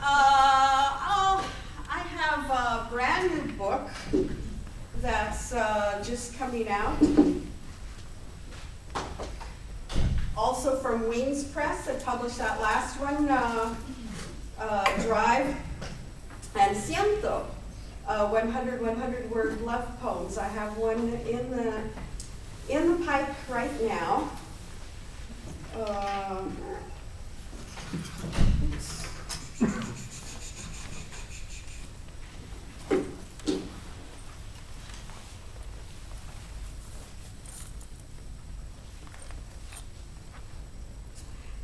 I have a brand new book that's just coming out. Also from Wings Press. I published that last one, Drive and Ciento, 100 word love poems. I have one in the pipe right now. Oops.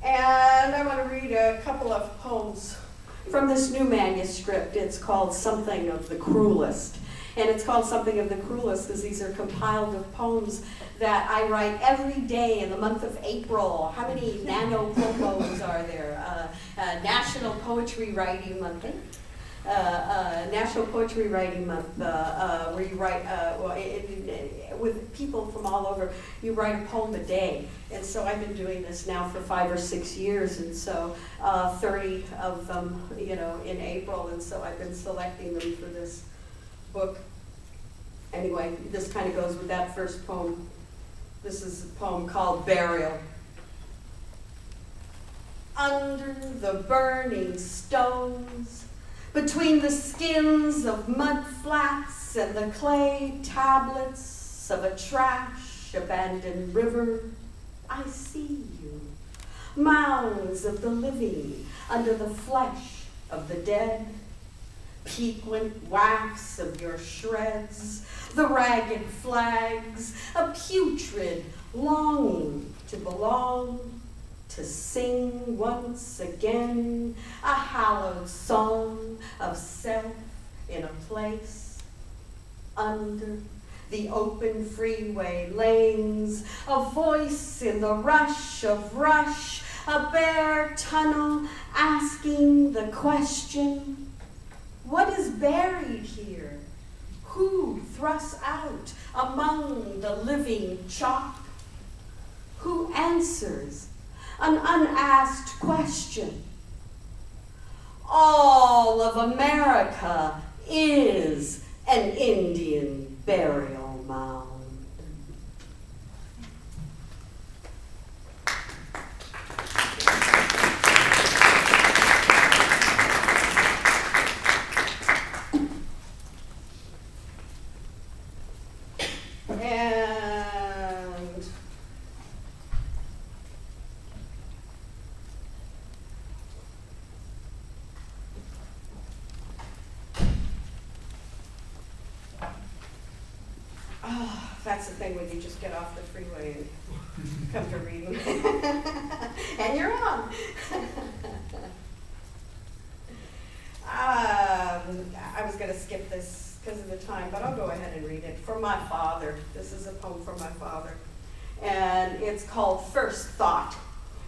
And I want to read a couple of poems from this new manuscript. It's called Something of the Cruelest. And it's called Something of the Cruelest because these are compiled of poems that I write every day in the month of April. How many NaNoWriMo are there? National Poetry Writing Month. National Poetry Writing Month, where you write, with people from all over, you write a poem a day. And so I've been doing this now for 5 or 6 years, and so 30 of them, in April, and so I've been selecting them for this book. Anyway, this kind of goes with that first poem. This is a poem called Burial. Under the burning stones, between the skins of mud flats and the clay tablets of a trash abandoned river, I see you. Mounds of the living under the flesh of the dead, piquant wafts of your shreds, the ragged flags, a putrid longing to belong, to sing once again a hallowed song of self in a place. Under the open freeway lanes, a voice in the rush of rush, a bare tunnel asking the question, what is buried here? Who thrusts out among the living chalk? Who answers an unasked question? All of America is an Indian burial mound. That's the thing when you just get off the freeway and come to reading. And you're on. I was going to skip this because of the time, but I'll go ahead and read it. For my father. This is a poem from my father. And it's called First Thought.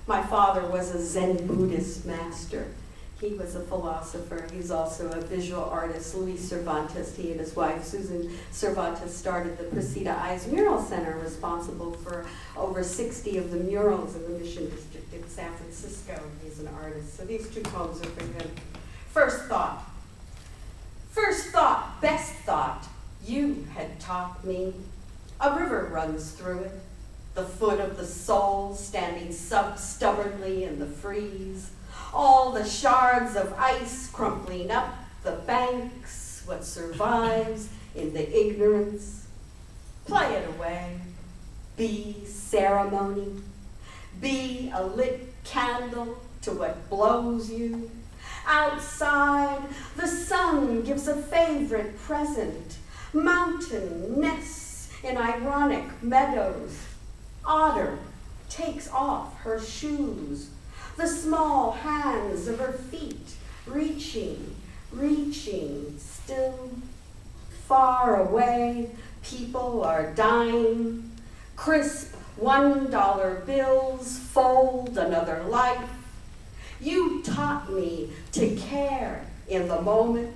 My father was a Zen Buddhist master. He was a philosopher. He's also a visual artist. Luis Cervantes, he and his wife, Susan Cervantes, started the Presida Eyes Mural Center, responsible for over 60 of the murals in the Mission District in San Francisco. He's an artist. So these two poems are for him. First thought. First thought, best thought, you had taught me. A river runs through it, the foot of the soul standing stubbornly in the freeze. All the shards of ice crumpling up the banks, what survives in the ignorance. Play it away. Be ceremony. Be a lit candle to what blows you. Outside, the sun gives a favorite present. Mountain nests in ironic meadows. Otter takes off her shoes. The small hands of her feet reaching, still far away. People are dying. Crisp $1 bills fold another life. You taught me to care in the moment,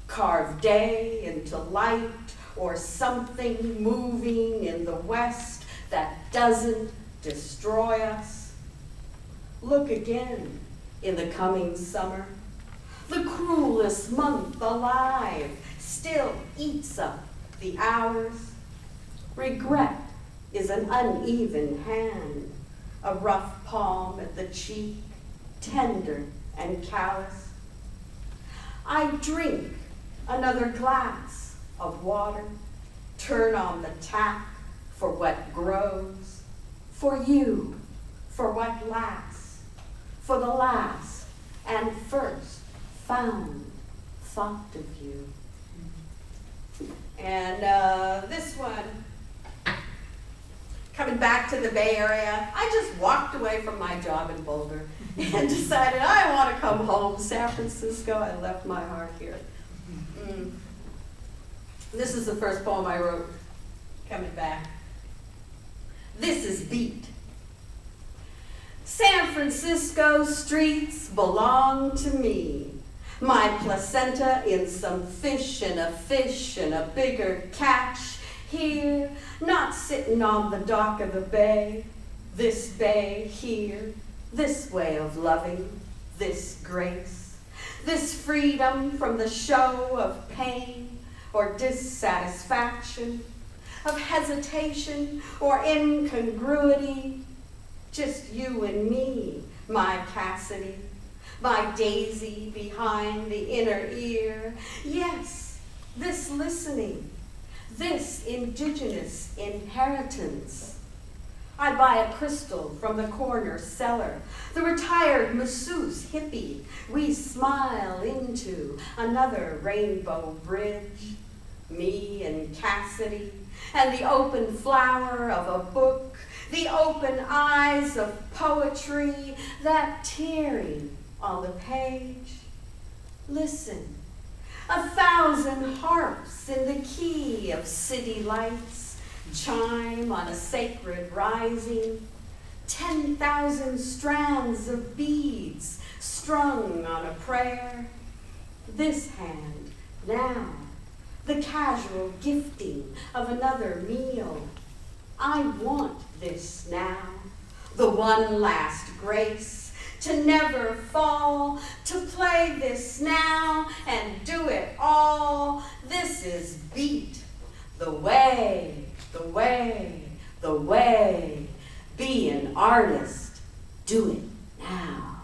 carve day into light, or something moving in the west that doesn't destroy us. Look again in the coming summer. The cruelest month alive still eats up the hours. Regret is an uneven hand, a rough palm at the cheek, tender and callous. I drink another glass of water, turn on the tap for what grows, for you, for what lasts, for the last and first found thought of you. And this one, coming back to the Bay Area, I just walked away from my job in Boulder and decided I want to come home. San Francisco, I left my heart here. This is the first poem I wrote coming back. This is Beat. San Francisco streets belong to me. My placenta in some fish and a bigger catch here, not sitting on the dock of the bay. This bay here, this way of loving, this grace, this freedom from the show of pain or dissatisfaction, of hesitation or incongruity. Just you and me, my Cassidy, my daisy behind the inner ear. Yes, this listening, this indigenous inheritance. I buy a crystal from the corner cellar, the retired masseuse hippie. We smile into another rainbow bridge, me and Cassidy, and the open flower of a book, the open eyes of poetry, that tearing on the page. Listen, 1,000 harps in the key of city lights chime on a sacred rising, 10,000 strands of beads strung on a prayer. This hand now, the casual gifting of another meal. I want this now, the one last grace, to never fall, to play this now and do it all. This is Beat, the way, the way, the way. Be an artist, do it now.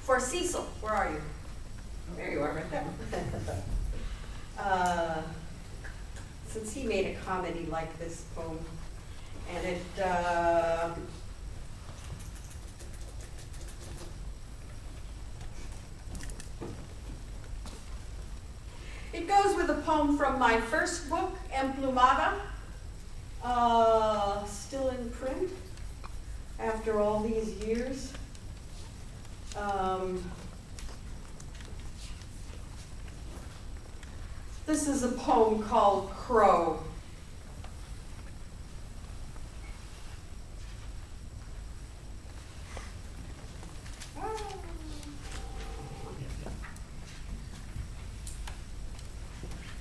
For Cecil, where are you? There you are, right there. Since he made a comment, he liked this poem, and it goes with a poem from my first book, Emplumada, still in print after all these years. This is a poem called Crow.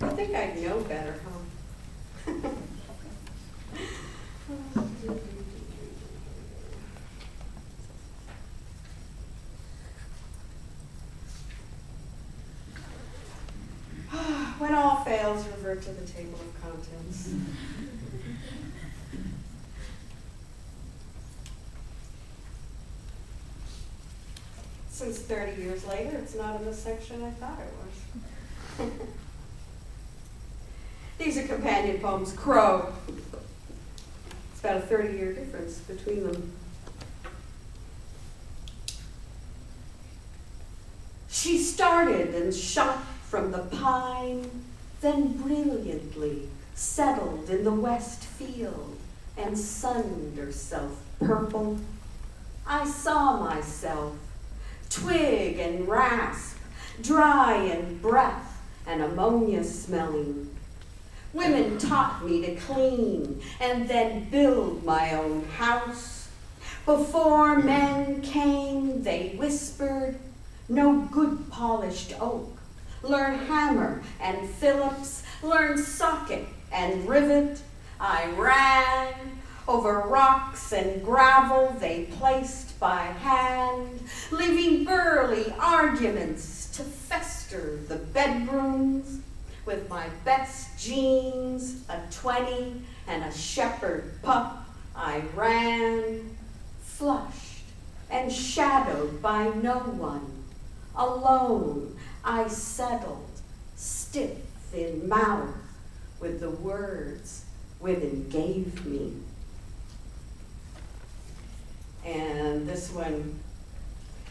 I think I'd know better, huh? When all fails, revert to the table of contents. Since 30 years later, it's not in the section I thought it was. These are companion poems. Crow. It's about a 30-year difference between them. She started and shot from the pine, then brilliantly settled in the west field and sunned herself purple. I saw myself, twig and rasp, dry in breath and ammonia smelling, Women taught me to clean and then build my own house. Before men came, they whispered, no good polished oak. Learn hammer and Phillips, learn socket and rivet. I ran over rocks and gravel they placed by hand, leaving burly arguments to fester the bedrooms. With my best jeans, a 20, and a shepherd pup, I ran, flushed and shadowed by no one. Alone, I settled, stiff in mouth, with the words women gave me. And this one,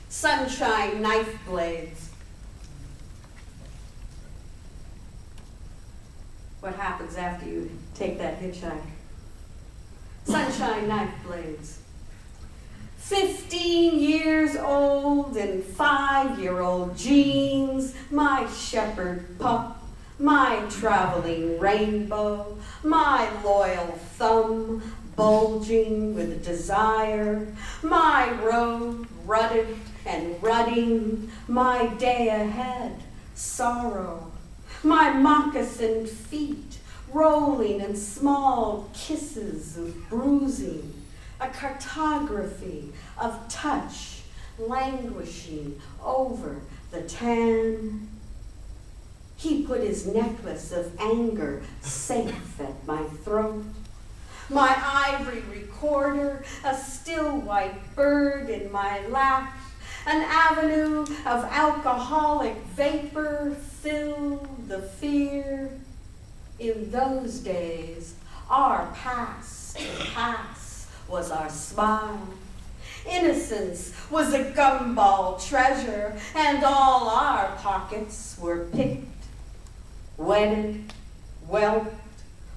sunshine knife blades. What happens after you take that hitchhike? Sunshine knife blades. 15 years old in 5-year-old jeans, my shepherd pup, my traveling rainbow, my loyal thumb bulging with desire, my road rutted and rutting, my day ahead, sorrow, my moccasined feet rolling in small kisses of bruising, a cartography of touch languishing over the tan. He put his necklace of anger safe at my throat. My ivory recorder, a still white bird in my lap, an avenue of alcoholic vapor filled the fear. In those days, our past was our smile. Innocence was a gumball treasure, and all our pockets were picked, wedded, whelped,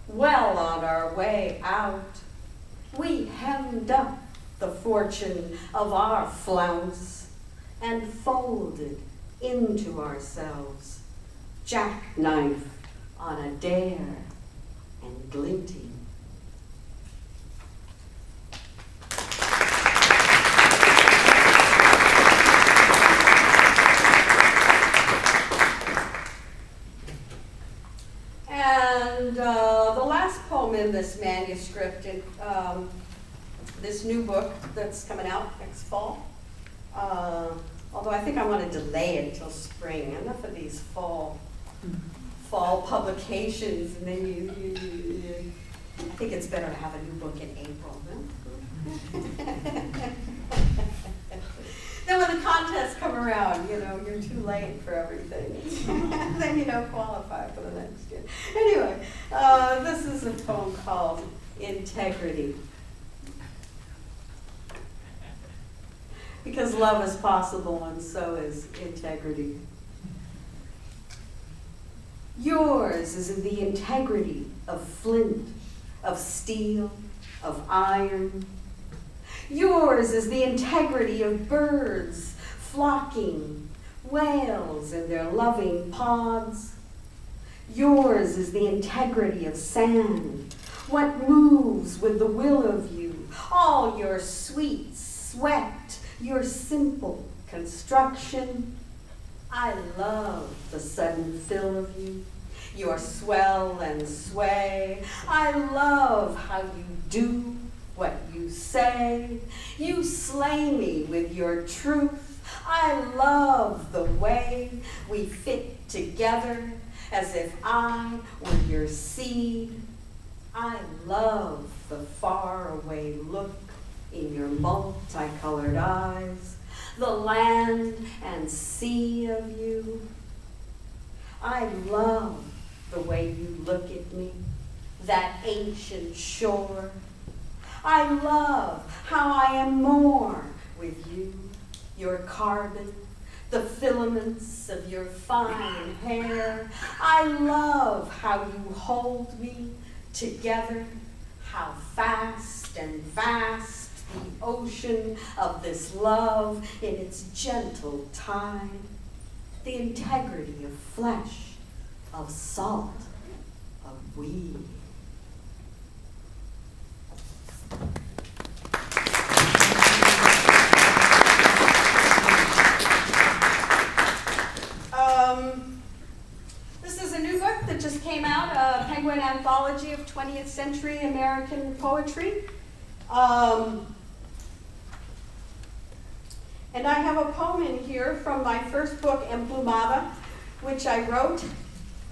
well on our way out. We hemmed up the fortune of our flounce and folded into ourselves, jackknifed on a dare and glinting. And the last poem in this manuscript, in this new book that's coming out next fall, although I think I want to delay it till spring. Enough of these fall publications, and then you I think it's better to have a new book in April. Then when the contests come around, you're too late for everything. Then you don't qualify for the next year. Anyway, this is a poem called Integrity. Because love is possible, and so is integrity. Yours is the integrity of flint, of steel, of iron. Yours is the integrity of birds flocking, whales in their loving pods. Yours is the integrity of sand, what moves with the will of you, all your sweet sweat, your simple construction. I love the sudden fill of you, your swell and sway. I love how you do what you say. You slay me with your truth. I love the way we fit together as if I were your seed. I love the faraway look in your multicolored eyes, the land and sea of you. I love the way you look at me, that ancient shore. I love how I am more with you, your carbon, the filaments of your fine hair. I love how you hold me together, how fast and vast the ocean of this love in its gentle tide, the integrity of flesh, of salt, of we. This is a new book that just came out, a Penguin Anthology of 20th Century American Poetry. And I have a poem in here from my first book, Emplumada, which I wrote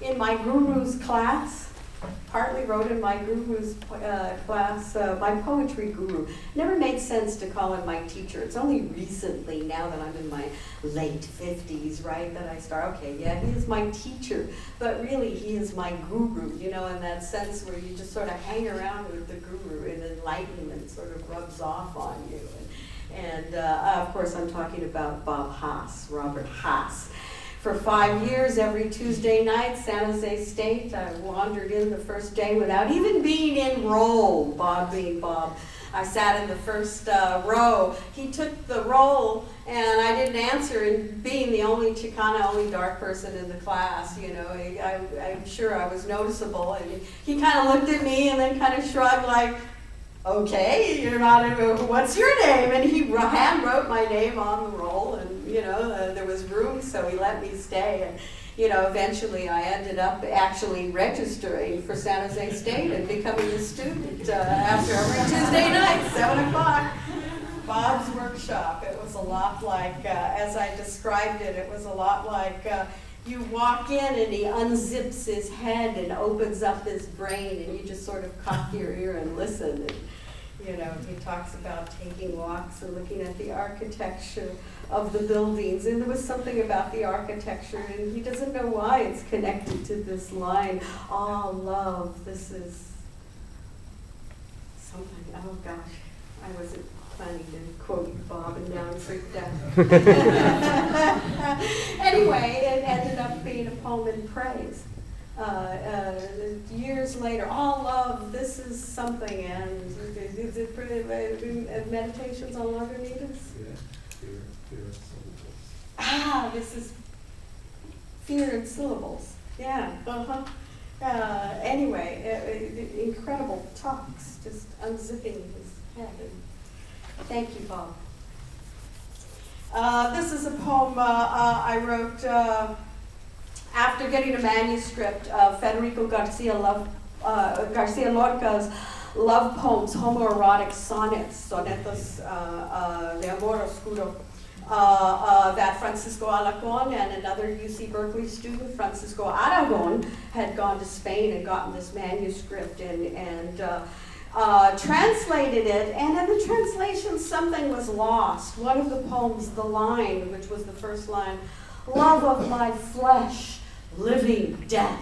in my guru's class. Partly wrote in my guru's class, my poetry guru. Never made sense to call him my teacher. It's only recently, now that I'm in my late 50s, right, that I start, okay, yeah, he is my teacher, but really he is my guru, you know, in that sense where you just sort of hang around with the guru and enlightenment sort of rubs off on you. And of course, I'm talking about Bob Haas, Robert Haas. For 5 years, every Tuesday night, San Jose State, I wandered in the first day without even being enrolled, Bob being Bob. I sat in the first row. He took the roll, and I didn't answer, and being the only Chicana, only dark person in the class, you know, I'm sure I was noticeable. And he kind of looked at me and then kind of shrugged like, okay, you're not, what's your name? And he hand wrote my name on the roll, and, you know, there was room, so he let me stay. And, you know, eventually I ended up actually registering for San Jose State and becoming a student after every Tuesday night, 7 o'clock. Bob's workshop. It was a lot like, as I described it, it was a lot like you walk in and he unzips his head and opens up his brain, and you just sort of cock your ear and listen. And, you know, he talks about taking walks and looking at the architecture of the buildings, and there was something about the architecture, and he doesn't know why it's connected to this line, "All love, this is something," oh gosh, I wasn't planning to quote you, Bob, and now I'm freaked out. Anyway, it ended up being a poem in praise. Years later, all love, this is something, and is it meditations on Lagunitas? Yeah, fear and syllables. Ah, this is fear and syllables. Yeah, anyway, incredible talks, just unzipping his head. And thank you, Bob. This is a poem I wrote after getting a manuscript of Federico Garcia Lorca's love poems, homoerotic sonnets, sonetos de amor oscuro, that Francisco Alacon and another UC Berkeley student, Francisco Aragon, had gone to Spain and gotten this manuscript and translated it, and in the translation something was lost. One of the poems, the line, which was the first line, "Love of my flesh, living death,"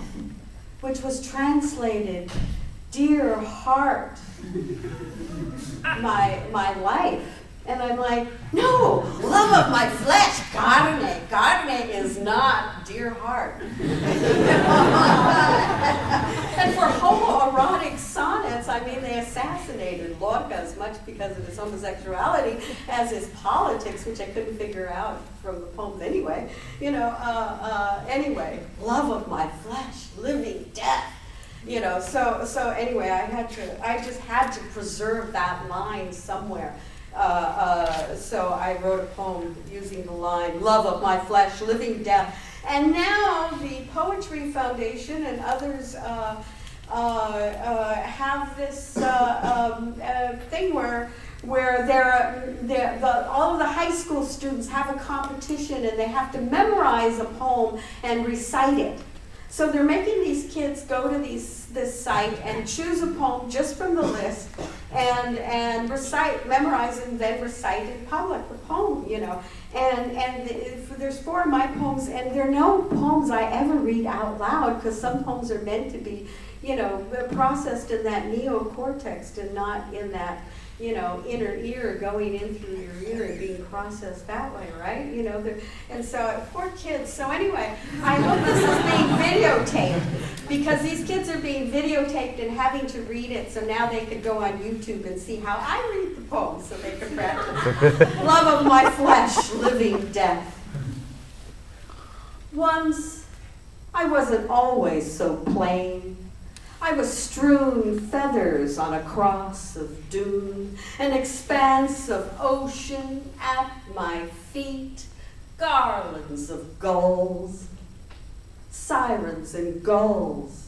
which was translated, "Dear heart, my life." And I'm like, no, love of my flesh, carne. Carne is not dear heart. And for homoerotic sonnets, I mean, they assassinated Lorca as much because of his homosexuality as his politics, which I couldn't figure out from the poems anyway. You know, anyway, love of my flesh, living death. You know, so anyway, I just had to preserve that line somewhere. So I wrote a poem using the line, "Love of my flesh, living death." And now the Poetry Foundation and others have this thing where all of the high school students have a competition, and they have to memorize a poem and recite it. So they're making these kids go to this site and choose a poem just from the list and recite, memorize, and then recite in public the poem, you know. And there's 4 of my poems, and there are no poems I ever read out loud, because some poems are meant to be, you know, processed in that neocortex and not in that, you know, inner ear going in through your ear and being processed that way, right? You know, and so poor kids. So anyway, I hope this is being videotaped, because these kids are being videotaped and having to read it, so now they could go on YouTube and see how I read the poem so they can practice. Love of my flesh, living death. Once I wasn't always so plain. I was strewn feathers on a cross of dune, an expanse of ocean at my feet, garlands of gulls, sirens and gulls.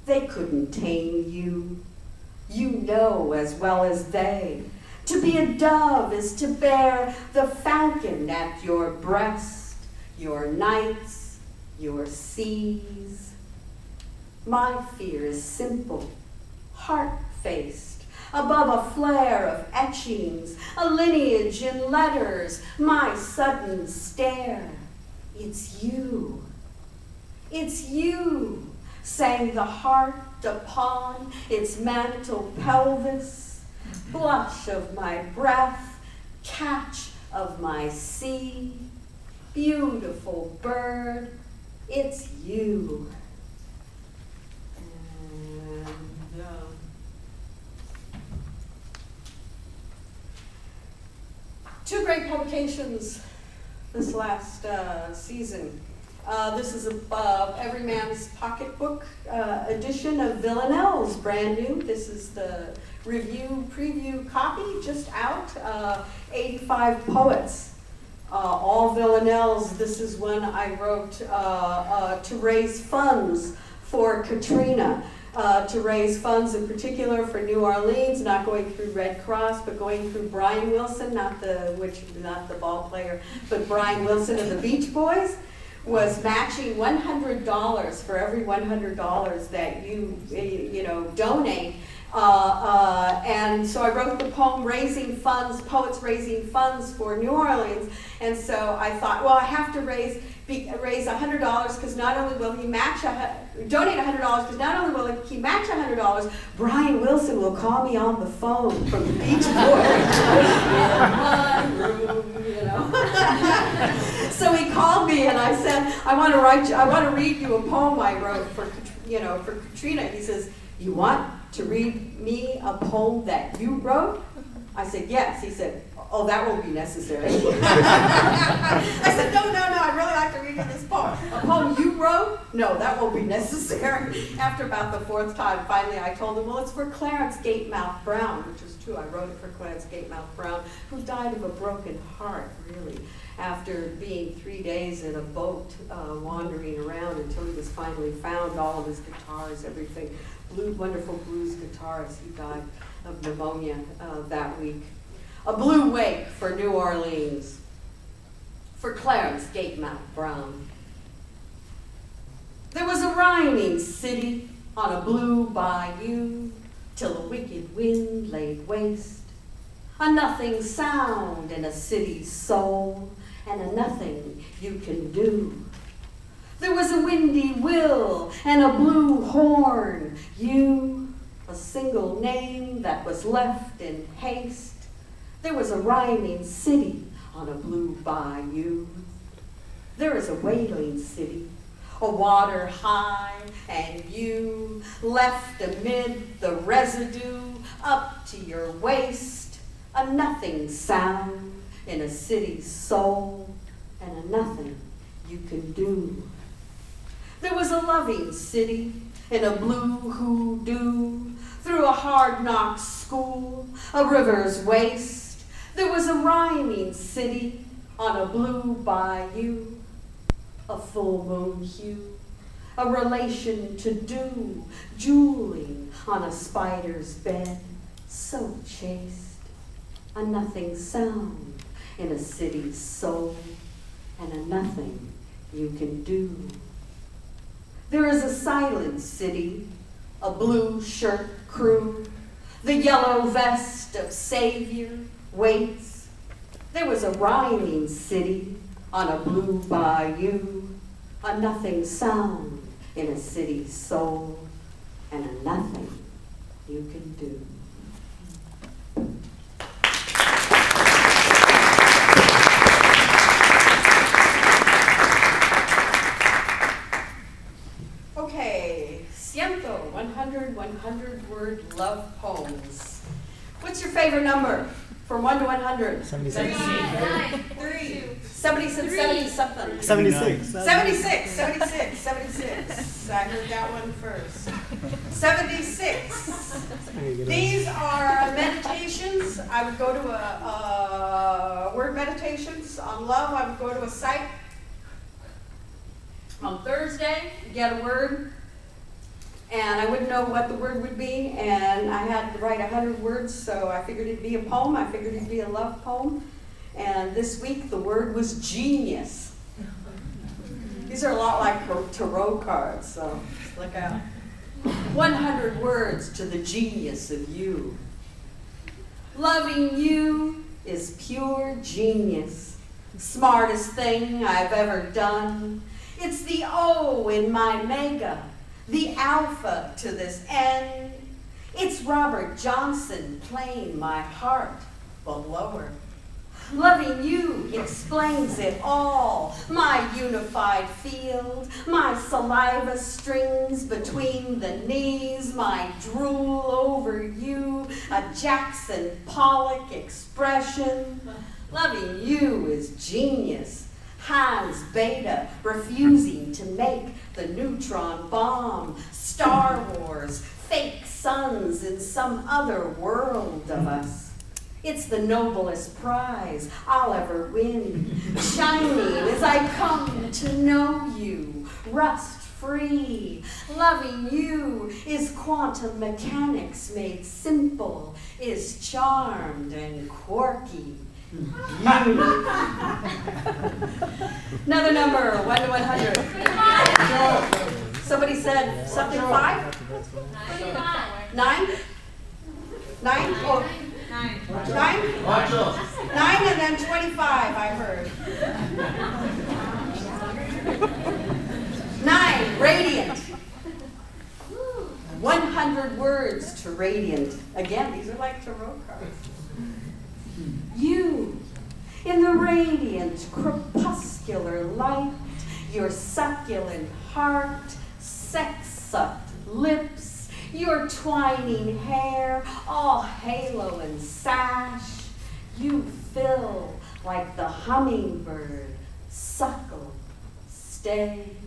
They couldn't tame you. You know as well as they. To be a dove is to bear the falcon at your breast, your nights, your seas. My fear is simple, heart-faced, above a flare of etchings, a lineage in letters, my sudden stare. It's you. It's you, sang the heart upon its mantle pelvis, blush of my breath, catch of my sea, beautiful bird, it's you. And, two great publications this last season. This is a Every Man's Pocketbook edition of Villanelle's, brand new. This is the preview copy, just out. 85 poets, all Villanelles. This is one I wrote to raise funds for Katrina, to raise funds in particular for New Orleans, not going through Red Cross, but going through Brian Wilson, not the ball player, but Brian Wilson of the Beach Boys. Was matching $100 for every $100 that you donate, and so I wrote the poem "Raising Funds," poets raising funds for New Orleans, and so I thought, well, I have to raise $100 because not only will he donate $100 because not only will he match $100, Brian Wilson will call me on the phone from the Beach Boys in my room, So he called me and I said, I want to read you a poem I wrote for Katrina. He says, you want to read me a poem that you wrote? I said, yes. He said, oh, that won't be necessary. I said, no, I'd really like to read you this poem. A poem you wrote? No, that won't be necessary. After about the fourth time, finally I told him, well, it's for Clarence Gatemouth Brown, which is true. I wrote it for Clarence Gatemouth Brown, who died of a broken heart, really, after being 3 days in a boat wandering around until he was finally found, all of his guitars, everything. Wonderful blues guitarist. He died of pneumonia that week. A blue wake for New Orleans, for Clarence Gatemouth Brown. There was a rhyming city on a blue bayou, till a wicked wind laid waste. A nothing sound in a city's soul, and a nothing you can do. There was a windy will and a blue horn, you, a single name that was left in haste. There was a rhyming city on a blue bayou. There is a wailing city, a water high, and you left amid the residue up to your waist. A nothing sound in a city's soul, and a nothing you can do. There was a loving city in a blue hoodoo, through a hard-knock school, a river's waste. There was a rhyming city on a blue bayou, a full moon hue, a relation to dew, jeweling on a spider's bed, so chaste. A nothing sound in a city's soul, and a nothing you can do. There is a silent city, a blue shirt crew, the yellow vest of savior waits. There was a rhyming city on a blue bayou, a nothing sound in a city's soul, and a nothing you can do. Okay, 100-word love poems. What's your favorite number? From 1 to 100? 76. 3. Somebody said 70 something. 76. 76. I heard that one first. 76. These are meditations. I would go to a word meditations on love. I would go to a site on Thursday, get a word, and I wouldn't know what the word would be, and I had to write 100 words, so I figured it'd be a poem. I figured it'd be a love poem. And this week the word was genius. These are a lot like tarot cards, so look out. 100 words to the genius of you. Loving you is pure genius. Smartest thing I've ever done. It's the O in my mega, the alpha to this N. It's Robert Johnson playing my heart, the lower. Loving you explains it all, my unified field, my saliva strings between the knees, my drool over you, a Jackson Pollock expression. Loving you is genius. Hans Beta refusing to make the neutron bomb, Star Wars, fake suns in some other world of us. It's the noblest prize I'll ever win, shining as I come to know you, rust-free. Loving you is quantum mechanics made simple, is charmed and quirky. Another number, 1 to 100. Somebody said something 5? 9? 9? Oh. 9? 9 and then 25, I heard. 9, radiant. 100 words to radiant. Again, these are like tarot cards. You, in the radiant crepuscular light, your succulent heart, sex-sucked lips, your twining hair, all halo and sash, you fill like the hummingbird, suckle, stay.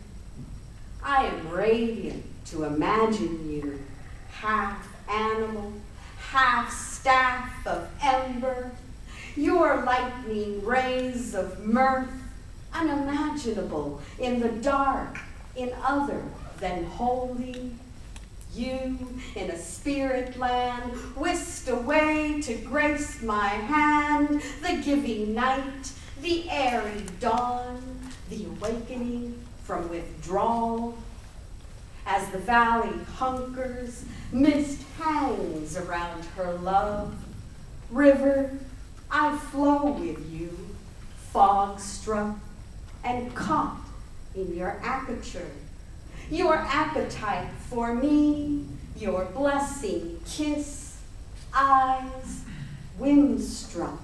I am radiant to imagine you, half animal, half staff of ember, your lightning rays of mirth, unimaginable in the dark, in other than holy. You in a spirit land, whisked away to grace my hand, the giving night, the airy dawn, the awakening from withdrawal. As the valley hunkers, mist hangs around her love. River, I flow with you, fog-struck and caught in your aperture. Your appetite for me, your blessing kiss, eyes wind-struck,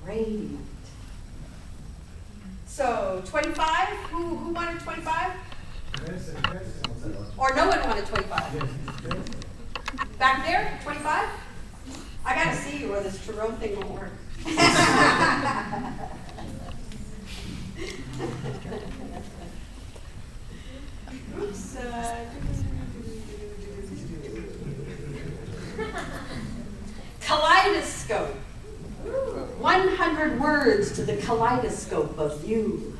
radiant. So 25, who wanted 25? Or no one wanted 25? Back there, 25? I gotta see you or this tarot thing won't work. Oops. Kaleidoscope. 100 words to the kaleidoscope of you.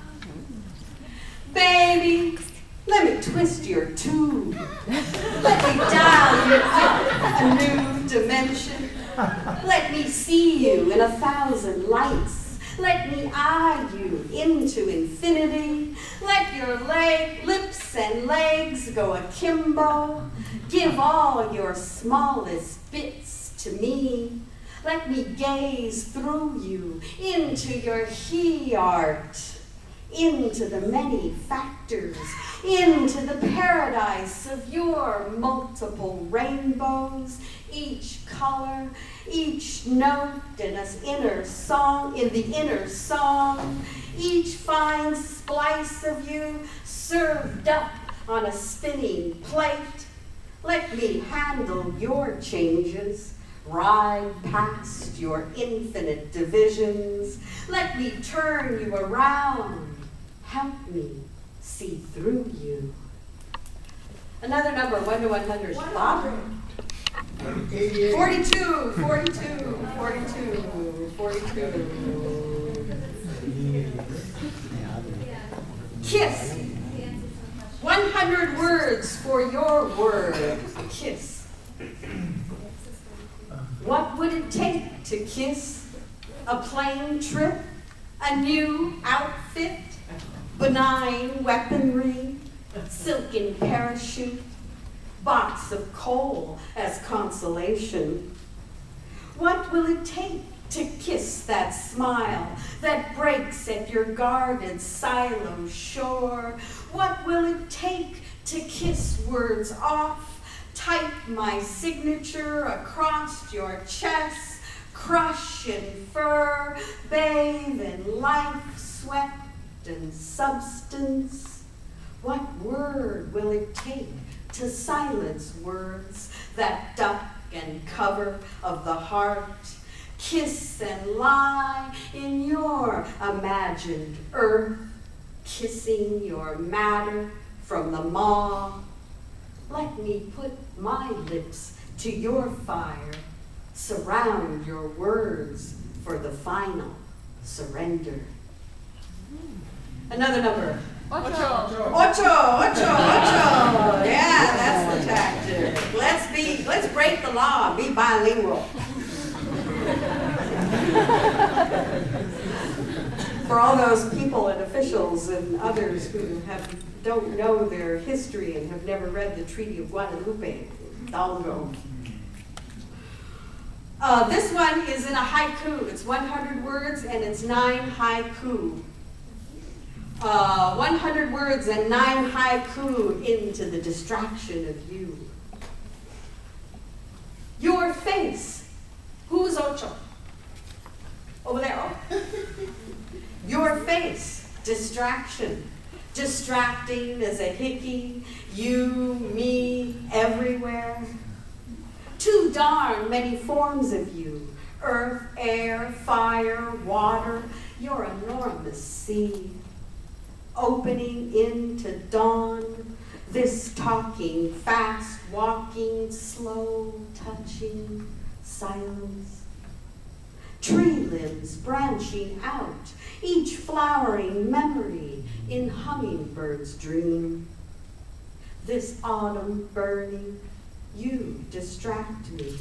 Baby, let me twist your tube. Let me dial you up a new dimension. Let me see you in 1,000 lights. Let me eye you into infinity. Let your lips and legs go akimbo. Give all your smallest bits to me. Let me gaze through you into your he art, into the many factors, into the paradise of your multiple rainbows, each color, each note in the inner song, each fine splice of you served up on a spinning plate. Let me handle your changes, ride past your infinite divisions. Let me turn you around. Help me see through you. Another number, 1 to 100. 100. Bob? 88. 42, 42, 42, 42. Kiss. 100 words for your word, kiss. What would it take to kiss? A plane trip? A new outfit? Benign weaponry? Silken parachute? Box of coal as consolation? What will it take to kiss that smile that breaks at your guarded silo shore? What will it take to kiss words off, type my signature across your chest, crush in fur, bathe in life, sweat, and substance? What word will it take to silence words that duck and cover of the heart, kiss and lie in your imagined earth, kissing your matter from the maw? Let me put my lips to your fire, surround your words for the final surrender. Another number. Ocho. Ocho. Yeah, that's the tactic. Let's break the law, be bilingual. For all those people and officials and others who don't know their history and have never read the Treaty of Guadalupe, Hidalgo. This one is in a haiku. It's 100 words and it's 9 haiku. 100 words and 9 haiku into the distraction of you. Your face. Who's Ocho? Over there. Oh. Your face. Distraction. Distracting as a hickey. You, me, everywhere. Too darn many forms of you. Earth, air, fire, water. Your enormous sea. Opening into dawn, this talking, fast walking, slow touching silence. Tree limbs branching out, each flowering memory in hummingbird's dream. This autumn burning, you distract me,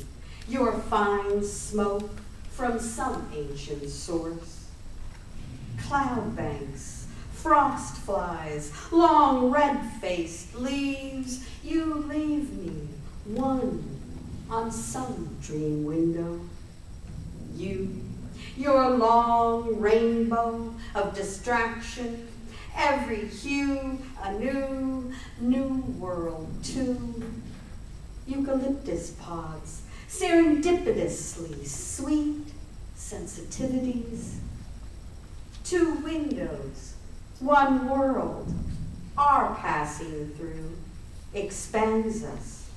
your fine smoke from some ancient source. Cloud banks, frost flies, long red-faced leaves, you leave me, one on some dream window. Your long rainbow of distraction, every hue a new world too. Eucalyptus pods, serendipitously sweet sensitivities. 2 windows, 1 world, our passing through expands us,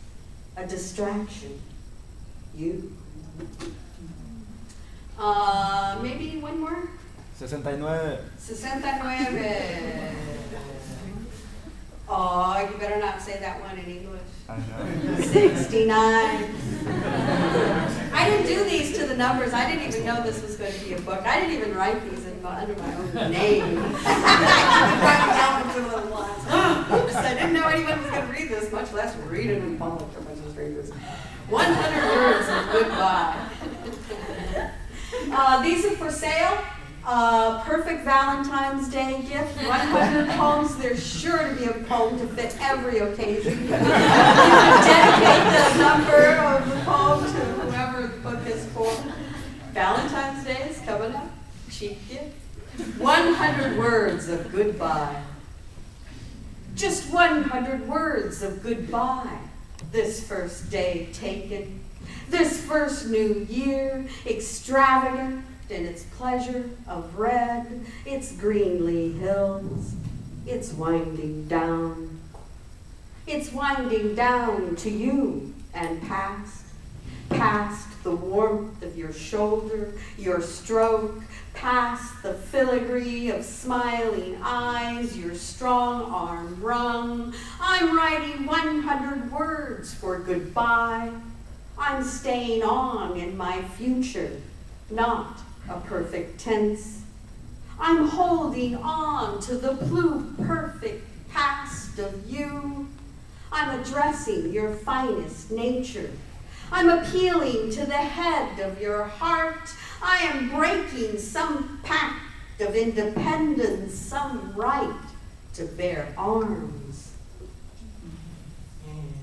a distraction, you. Maybe one more? 69. 69. Oh, you better not say that one in English. I know. 69. I didn't do these to the numbers. I didn't even know this was going to be a book. I didn't even write these under my own name. I down with the little lines. Oops, I didn't know anyone was going to read this, much less read it in public to a bunch of strangers. 100 words of goodbye. These are for sale. Perfect Valentine's Day gift. 100 poems. There's sure to be a poem to fit every occasion. You can dedicate the number of the poem to whoever the book is for. Valentine's Day is coming up. Cheap gift. 100 words of goodbye. Just 100 words of goodbye. This first day taken. This first new year, extravagant in its pleasure of red, its greenly hills, it's winding down. It's winding down to you and past past the warmth of your shoulder, your stroke, past the filigree of smiling eyes, your strong arm wrung. I'm writing 100 words for goodbye. I'm staying on in my future, not a perfect tense. I'm holding on to the pluperfect past of you. I'm addressing your finest nature. I'm appealing to the head of your heart. I am breaking some pact of independence, some right to bear arms. And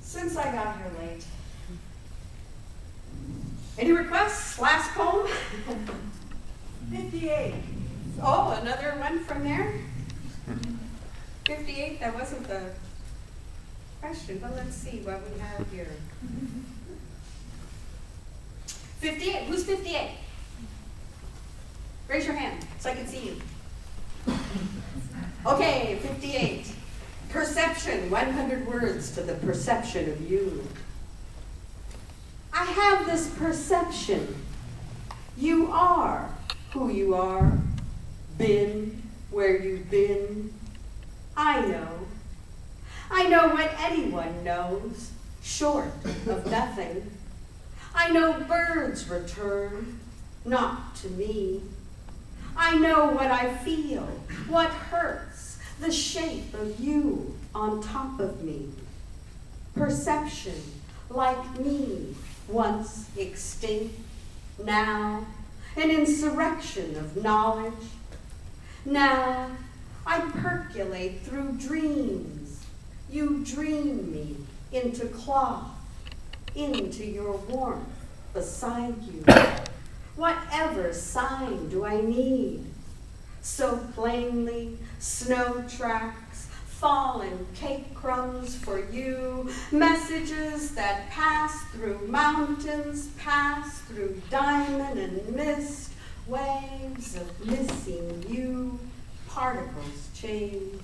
since I got here late, any requests? Last poem? 58. Oh, another one from there? 58, that wasn't the question, but let's see what we have here. 58, who's 58? Raise your hand so I can see you. Okay, 58. Perception, 100 words to the perception of you. I have this perception. You are who you are, been where you've been. I know. I know what anyone knows, short of nothing. I know birds return, not to me. I know what I feel, what hurts, the shape of you on top of me. Perception, like me, once extinct, now an insurrection of knowledge. Now I percolate through dreams. You dream me into cloth, into your warmth beside you. Whatever sign do I need? So plainly, snow tracks, fallen cake crumbs for you, messages that pass through mountains, pass through diamond and mist, waves of missing you, particles change.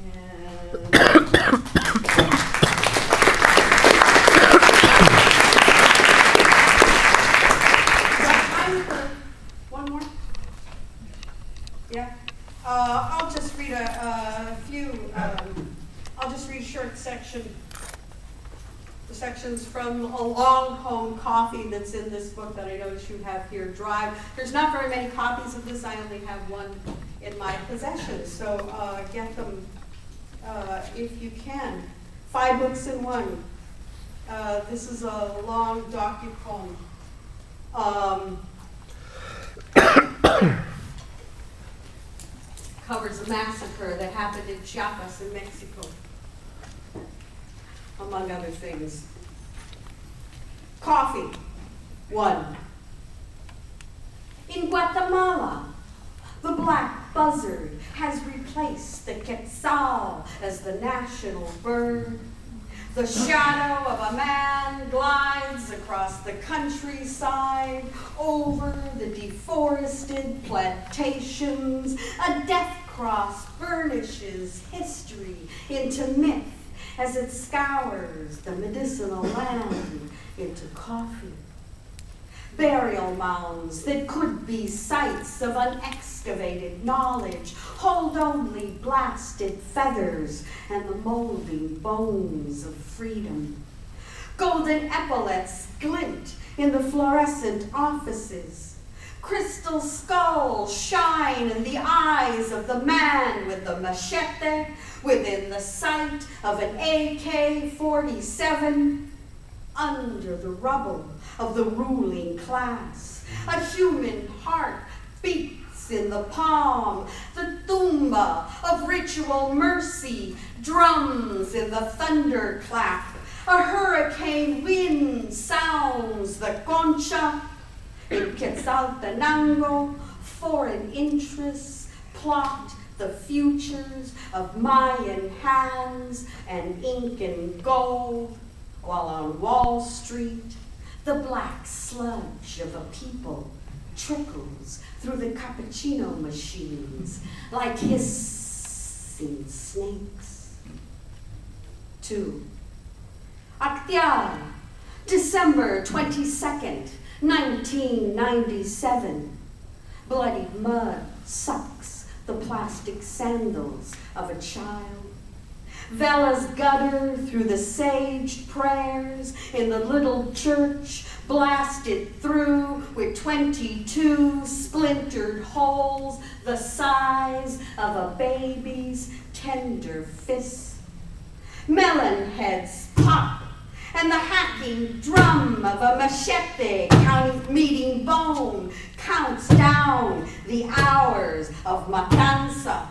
And one more? Yeah? I'll just read a few, I'll just read a short section. The sections from A Long Home Coffee that's in this book that I notice you have here, Drive. There's not very many copies of this. I only have one in my possession, so get them if you can. 5 books in one. This is a long docu-poem. Covers a massacre that happened in Chiapas in Mexico, among other things. Coffee, 1. In Guatemala, the black buzzard has replaced the quetzal as the national bird. The shadow of a man glides across the countryside, over the deforested plantations. A death cross burnishes history into myth as it scours the medicinal land into coffee. Burial mounds that could be sites of unexcavated knowledge hold only blasted feathers and the molding bones of freedom. Golden epaulets glint in the fluorescent offices. Crystal skulls shine in the eyes of the man with the machete within the sight of an AK-47. Under the rubble of the ruling class, a human heart beats in the palm. The tumba of ritual mercy drums in the thunderclap. A hurricane wind sounds the concha. In Quetzaltenango, foreign interests plot the futures of Mayan hands and Incan gold. While on Wall Street, the black sludge of a people trickles through the cappuccino machines like hissing snakes. too. Actial, December 22nd, 1997. Bloody mud sucks the plastic sandals of a child. Velas gutter through the saged prayers in the little church, blasted through with 22 splintered holes the size of a baby's tender fist. Melon heads pop, and the hacking drum of a machete meeting bone counts down the hours of matanza,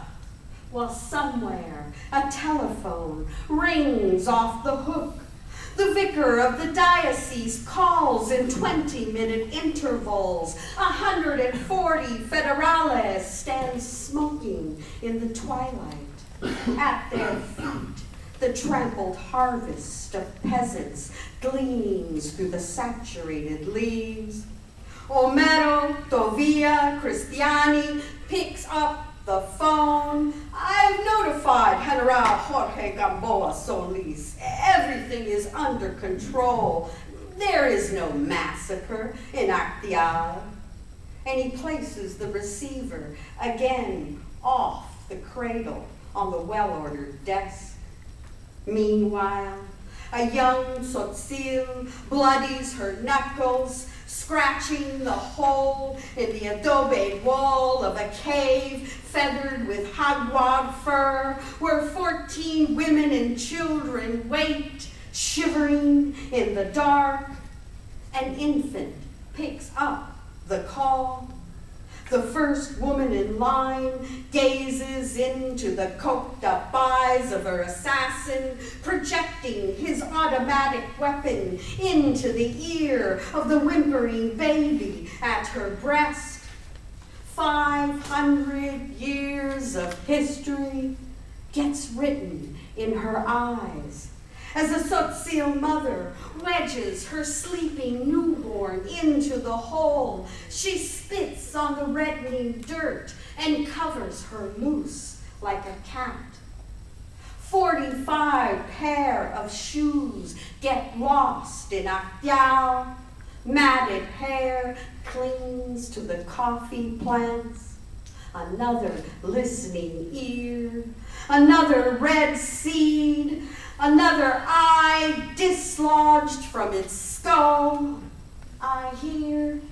while somewhere a telephone rings off the hook. The vicar of the diocese calls in 20-minute intervals. 140 federales stand smoking in the twilight. At their feet, the trampled harvest of peasants gleams through the saturated leaves. Homero Tovia Cristiani picks up the phone. I've notified General Jorge Gamboa Solis. Everything is under control. There is no massacre in Actial. And he places the receiver again off the cradle on the well-ordered desk. Meanwhile, a young tzotzil bloodies her knuckles, scratching the hole in the adobe wall of a cave feathered with jaguar fur, where 14 women and children wait, shivering in the dark. An infant picks up the call. The first woman in line gazes into the coked-up eyes of her assassin, projecting his automatic weapon into the ear of the whimpering baby at her breast. 500 years of history gets written in her eyes as a tzotzil mother wedges her sleeping newborn into the hole. She spits on the reddening dirt and covers her moose like a cat. 45 pair of shoes get lost in Actial. Matted hair clings to the coffee plants. Another listening ear, another red seed, another eye dislodged from its skull. I hear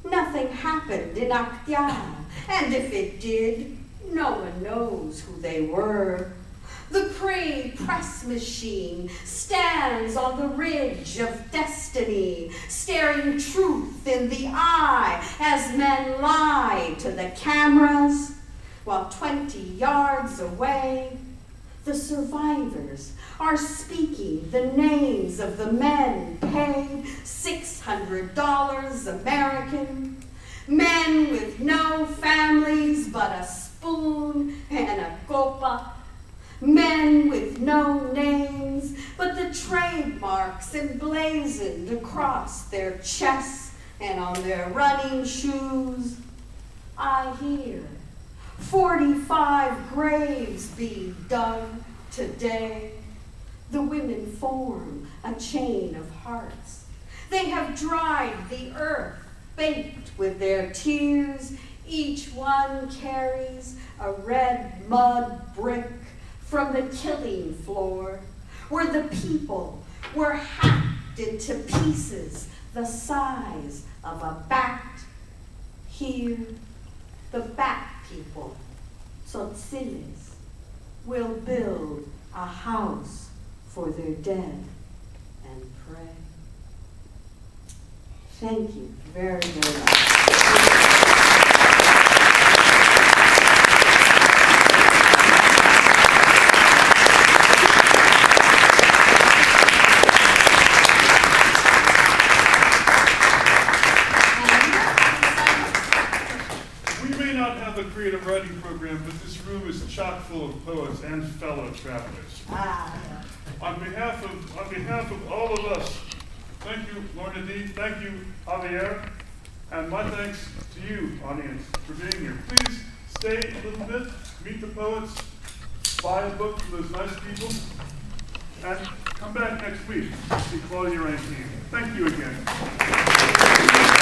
nothing happened in Actial, and if it did, no one knows who they were. The pre-press machine stands on the ridge of destiny, staring truth in the eye as men lie to the cameras, while 20 yards away, the survivors are speaking the names of the men paid $600 American, men with no families but a spoon and a copa, men with no names but the trademarks emblazoned across their chests and on their running shoes. I hear 45 graves being dug today. The women form a chain of hearts. They have dried the earth, baked with their tears. Each one carries a red mud brick from the killing floor, where the people were hacked into pieces the size of a bat. Here, the bat people, tzotziles, will build a house for their dead and pray. Thank you very, very much. A creative writing program, but this room is chock full of poets and fellow travelers. On behalf of all of us, thank you, Lorna Dee, thank you, Javier, and my thanks to you, audience, for being here. Please stay a little bit, meet the poets, buy a book from those nice people, And come back next week to see Claudia 19. Thank you again.